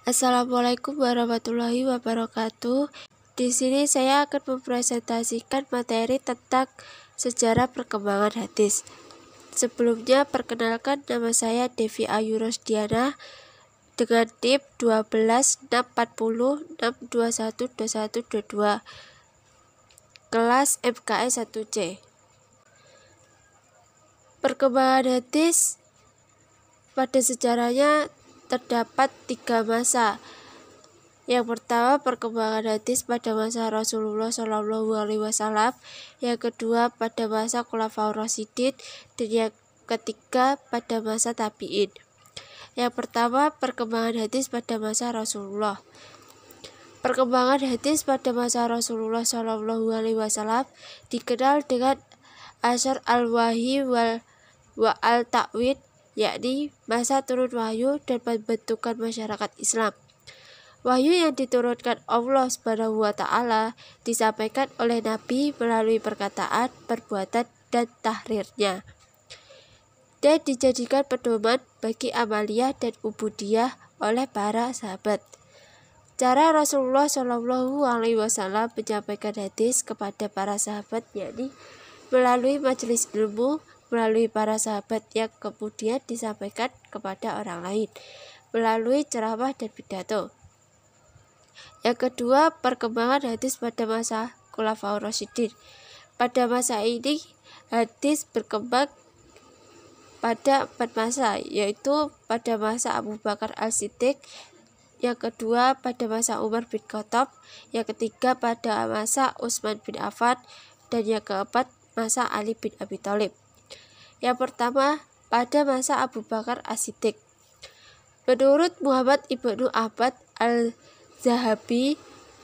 Assalamualaikum warahmatullahi wabarakatuh. Di sini saya akan mempresentasikan materi tentang sejarah perkembangan hadis. Sebelumnya, perkenalkan, nama saya Devi Ayu Rosdiana dengan NIM 1264062122122 kelas MKS 1C. Perkembangan hadis pada sejarahnya terdapat 3 masa. Yang pertama, perkembangan hadis pada masa Rasulullah SAW. Yang kedua, pada masa Khulafaur Rasyidin, dan yang ketiga, pada masa Tabi'in. Yang pertama, perkembangan hadis pada masa Rasulullah. Perkembangan hadis pada masa Rasulullah SAW dikenal dengan Asar al-Wahyi wa al-Ta'wid, yakni masa turun wahyu dan pembentukan masyarakat Islam. Wahyu yang diturunkan Allah SWT disampaikan oleh Nabi melalui perkataan, perbuatan, dan tahrirnya, dan dijadikan pedoman bagi amaliyah dan ubudiyah oleh para sahabat. Cara Rasulullah SAW menyampaikan hadis kepada para sahabat yakni melalui majelis ilmu, melalui para sahabat yang kemudian disampaikan kepada orang lain melalui ceramah dan pidato. Yang kedua, perkembangan hadis pada masa Khulafaur Rasyidin. Pada masa ini, hadis berkembang pada 4 masa, yaitu pada masa Abu Bakar As-Siddiq, yang kedua pada masa Umar bin Khattab, yang ketiga pada masa Utsman bin Affan, dan yang keempat masa Ali bin Abi Thalib. Yang pertama, pada masa Abu Bakar As-Siddiq. Menurut Muhammad Ibnu Ahmad Al-Zahabi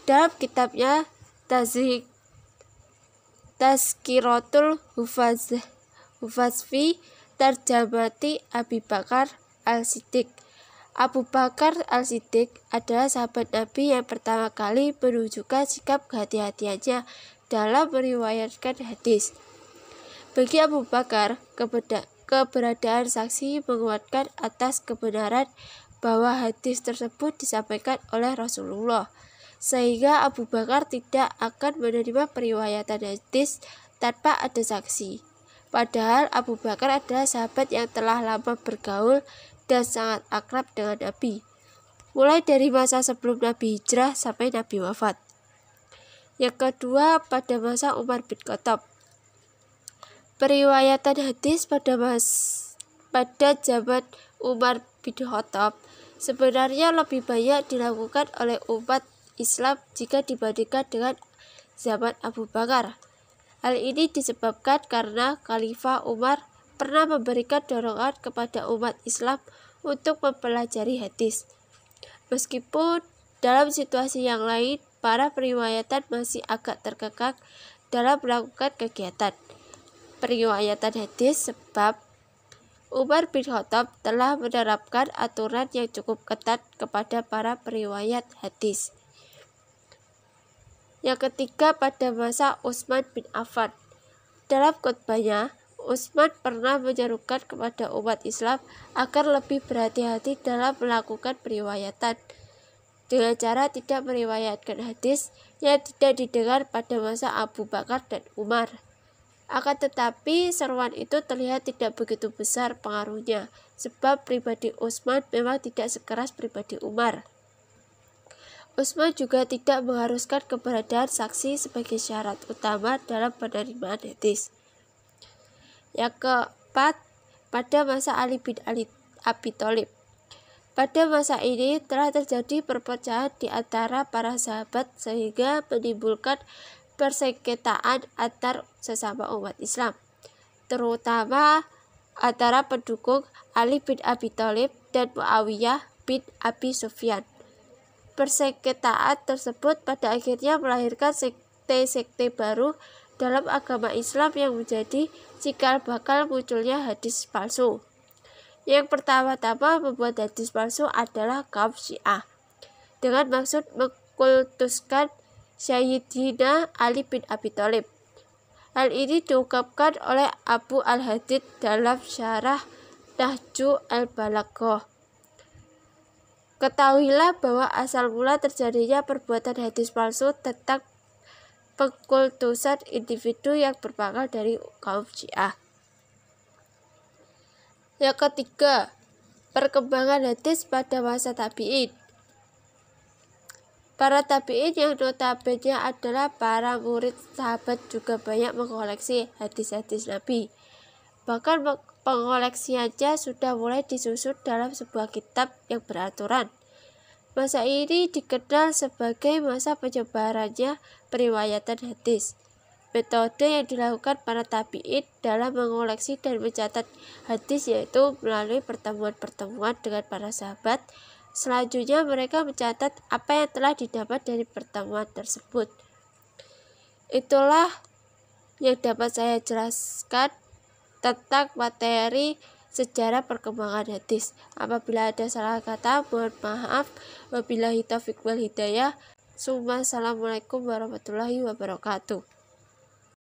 dalam kitabnya Tazkiratul Hufaz fi Tarjamati Abi Bakar Al-Siddiq. Abu Bakar Al-Siddiq adalah sahabat Nabi yang pertama kali menunjukkan sikap kehati-hatiannya dalam meriwayatkan hadis. Bagi Abu Bakar, keberadaan saksi menguatkan atas kebenaran bahwa hadis tersebut disampaikan oleh Rasulullah, sehingga Abu Bakar tidak akan menerima periwayatan hadis tanpa ada saksi. Padahal Abu Bakar adalah sahabat yang telah lama bergaul dan sangat akrab dengan Nabi, mulai dari masa sebelum Nabi hijrah sampai Nabi wafat. Yang kedua, pada masa Umar bin Khattab. Periwayatan hadis pada zaman Umar bin Khattab sebenarnya lebih banyak dilakukan oleh umat Islam jika dibandingkan dengan zaman Abu Bakar. Hal ini disebabkan karena Khalifah Umar pernah memberikan dorongan kepada umat Islam untuk mempelajari hadis. Meskipun dalam situasi yang lain, para periwayatan masih agak terkekang dalam melakukan kegiatan periwayatan hadis sebab Umar bin Khattab telah menerapkan aturan yang cukup ketat kepada para periwayat hadis. Yang ketiga, pada masa Utsman bin Affan. Dalam khutbahnya, Utsman pernah menyerukan kepada umat Islam agar lebih berhati-hati dalam melakukan periwayatan dengan cara tidak meriwayatkan hadis yang tidak didengar pada masa Abu Bakar dan Umar. Akan tetapi seruan itu terlihat tidak begitu besar pengaruhnya, sebab pribadi Utsman memang tidak sekeras pribadi Umar. Utsman juga tidak mengharuskan keberadaan saksi sebagai syarat utama dalam penerimaan hadis. Yang keempat, pada masa Ali bin Abi Thalib. Pada masa ini telah terjadi perpecahan di antara para sahabat sehingga menimbulkan persengketaan antar sesama umat Islam, terutama antara pendukung Ali bin Abi Thalib dan Muawiyah bin Abi Sufyan. Persengketaan tersebut pada akhirnya melahirkan sekte-sekte baru dalam agama Islam yang menjadi cikal bakal munculnya hadis palsu. Yang pertama-tama membuat hadis palsu adalah kaum Syiah dengan maksud mengkultuskan Sayyidina Ali bin Abi Thalib. Hal ini diungkapkan oleh Abu Al-Hadid dalam syarah Nahju al-Balaghah. Ketahuilah bahwa asal mula terjadinya perbuatan hadis palsu tentang pengkultusan individu yang berpangkal dari kaum Syiah. Yang ketiga, perkembangan hadis pada masa tabi'in. Para tabi'in yang notabene adalah para murid sahabat juga banyak mengoleksi hadis-hadis Nabi. Bahkan pengoleksiannya sudah mulai disusun dalam sebuah kitab yang beraturan. Masa ini dikenal sebagai masa penyebarannya periwayatan hadis. Metode yang dilakukan para tabi'in dalam mengoleksi dan mencatat hadis yaitu melalui pertemuan-pertemuan dengan para sahabat. Selanjutnya mereka mencatat apa yang telah didapat dari pertemuan tersebut. Itulah yang dapat saya jelaskan tentang materi sejarah perkembangan hadis. Apabila ada salah kata, mohon maaf. Wabillahi taufiq wal hidayah. Assalamualaikum warahmatullahi wabarakatuh.